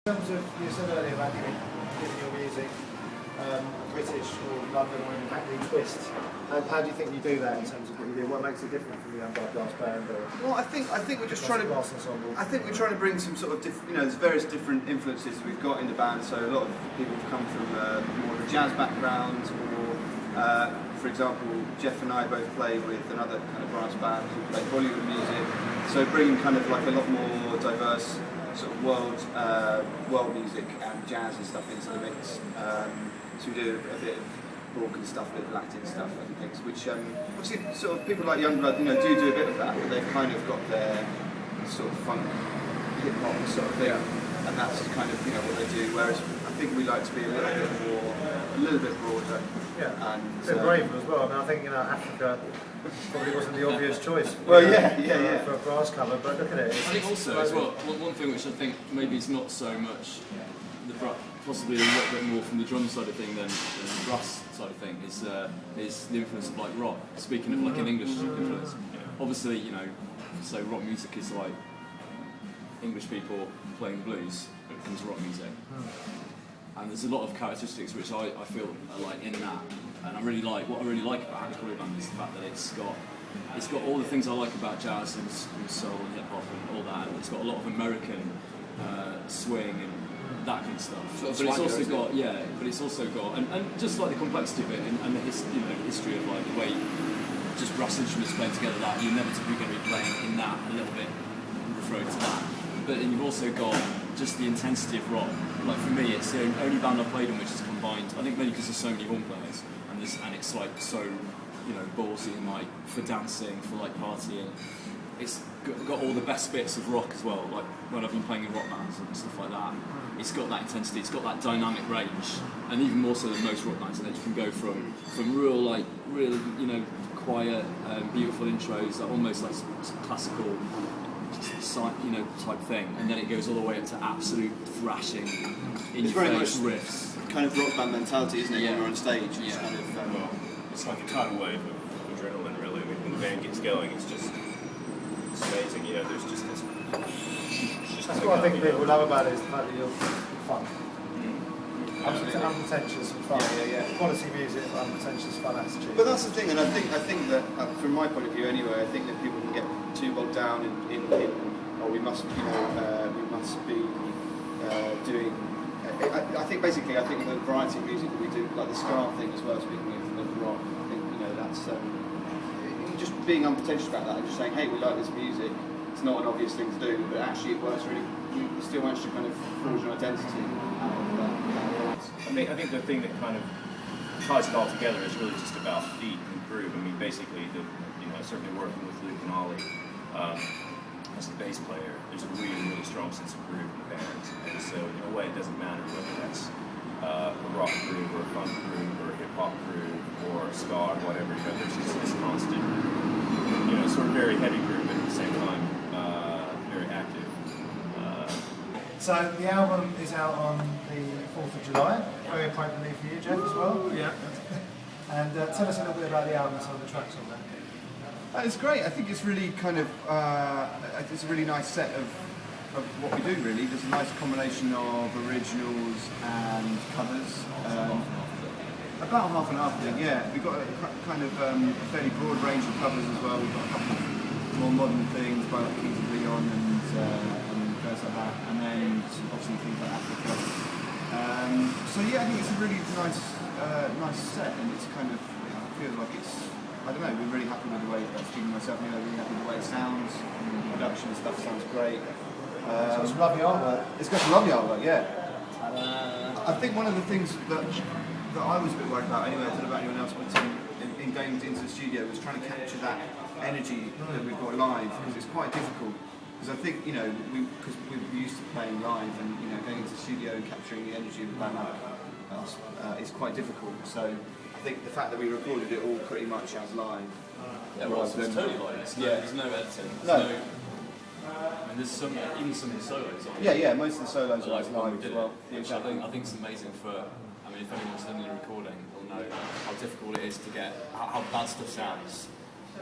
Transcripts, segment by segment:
In terms of, you said earlier about giving your music British or London or even Hackney twist. How do you think you do that in terms of what you do? What makes it different from the young brass band? Or well, I think we're just trying to. I think we're trying to bring some sort of there's various different influences we've got in the band. So a lot of people have come from more of a jazz background, or for example, Jeff and I both play with another kind of brass band who play Bollywood music. So bringing kind of like a lot more diverse sort of world music and jazz and stuff into the mix. So we do a bit of Balkan stuff, a bit of Latin stuff and things, which obviously sort of people like Youngblood, do a bit of that, but they've kind of got their sort of funk, hip hop sort of thing, and that's kind of what they do. Whereas I think we like to be a little bit broader. Yeah, and a bit braver as well. I mean, I think Africa probably wasn't the obvious choice. Well, for a brass cover, but look at it. I think also as well, one thing which I think maybe is not so much possibly a little bit more from the drum side of thing than the brass side of thing is the influence of like rock. Speaking of like an English influence, obviously so rock music is like English people playing blues when it comes to rock music. And there's a lot of characteristics which I feel are like in that, and what I really like about Hackney Colliery Band is the fact that it's got all the things I like about jazz and soul and hip hop and all that, and it's got a lot of American swing and that kind of stuff. But it's also got and just like the complexity of it and the history of like the way just brass instruments playing together, that you're inevitably going to be playing in that a little bit referring to that. But then you've also got just the intensity of rock. Like for me, it's the only band I've played in which is combined. I think maybe because there's so many horn players, and it's like so, ballsy and like for dancing, for like partying. It's got all the best bits of rock as well. Like when I've been playing in rock bands and stuff like that, it's got that intensity. It's got that dynamic range, and even more so than most rock bands. And that you can go from real quiet, beautiful intros, that almost like some classical type thing, and then it goes all the way up to absolute thrashing in your face riffs. Kind of rock band mentality, isn't it? Yeah. When we're on stage, it's kind of it's like a tidal wave of adrenaline, really. I mean, when the band gets going, it's amazing. There's just this. That's what I think people love about it, is the fact that you're fun. Unpretentious and fun. Yeah. Quality music, unpretentious, fun attitude. But that's the thing, and I think that from my point of view anyway, I think that people can get too bogged down in we must be doing. I think the variety of music that we do, like the ska thing as well. Speaking of rock, I think that's just being unpretentious about that and just saying, hey, we like this music. It's not an obvious thing to do, but actually it works really. We still manage to kind of forge an identity out of that. I think the thing that kind of ties it all together is really just about beat and groove. I mean, basically, certainly working with Luke and Ollie as the bass player, there's a really strong sense of groove in the band. And so, in a way, it doesn't matter whether that's a rock groove or a funk groove or a hip hop groove or a ska or whatever. There's just this constant, sort of very heavy groove, but at the same time, very active. So the album is out on the 4th of July, very appropriately for you, Jeff, as well. Yeah. And tell us a little bit about the album and some of the tracks on there. It's great. I think it's really kind of it's a really nice set of what we do. Really, there's a nice combination of originals and covers. About half and half, I think. Yeah, we've got a kind of a fairly broad range of covers as well. We've got a couple of more modern things by like Kings of Leon and guys like that, and then obviously things like Africa. So yeah, I think it's a really nice set, and it's kind of feels like it's. I don't know, we're really happy with the way, speaking of myself, really happy with the way it sounds, the production and stuff sounds great. It's got some lovely artwork. It's got some lovely artwork, yeah. I think one of the things that I was a bit worried about anyway, I don't know about anyone else, but in going into the studio was trying to capture that energy that we've got live, because it's quite difficult. Because I think, because we're used to playing live and, going into the studio and capturing the energy of the band is quite difficult. So I think the fact that we recorded it all pretty much as live. Yeah, well, it's totally live. There's no editing. There's some of the solos. Yeah, most of the solos are live as well. Which I think is amazing for. If anyone's done any recording, will know how difficult it is to get how bad stuff sounds.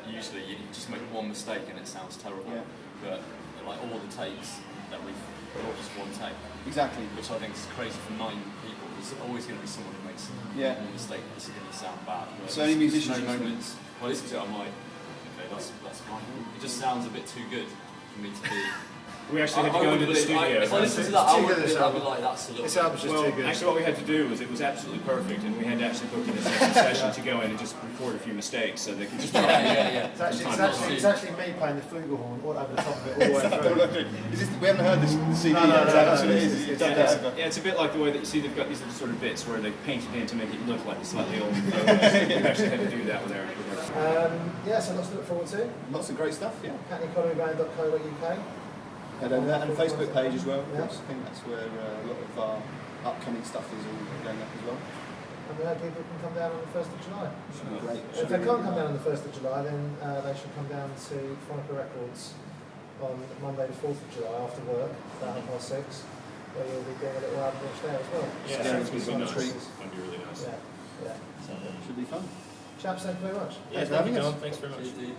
Usually, you just make one mistake and it sounds terrible. Yeah. But like all the takes that we've all just one take. Exactly. Which I think is crazy for 9 people. There's always going to be someone who makes Yeah. a mistake that's going to sound bad. So any musicians no moments. Well, listen to it, I'm like, okay, that's fine. It just sounds a bit too good for me to be. We actually had to go into the studio. If I listened to that, I would be like, that's a little. This album's just Well, too good. actually, what we had to do was it was absolutely perfect, and we had to actually book in a second session to go in and just record a few mistakes so they could just. Yeah. It's actually me playing the flugelhorn all over the top of it all the way through. We haven't heard this CD No, yet. no, That's what no, it is. Yeah, it's a bit like the way that you see they've got these little sort of bits where they've painted in to make it look like a slightly older photo. We've actually had to do that with our. Yeah, so lots to look forward to. Lots of great stuff, yeah. HackneyCollieryBand.co.uk. Head over that, and Facebook page as well, of Yeah. course. I think that's where a lot of our upcoming stuff is all going up as well. And we hope people can come down on the 1st of July. Should be great. If they can't come down on the 1st of July, then they should come down to Phonica Records on Monday the 4th of July after work, about 6:30, where you'll be doing a little album launch there as well. Yeah, it's it's gonna going to be be nice. nice. That'd be really nice. Yeah. Should be fun. Chaps, thank you very much. Yeah, Thanks for having us. Thanks very much. Cheers, dude.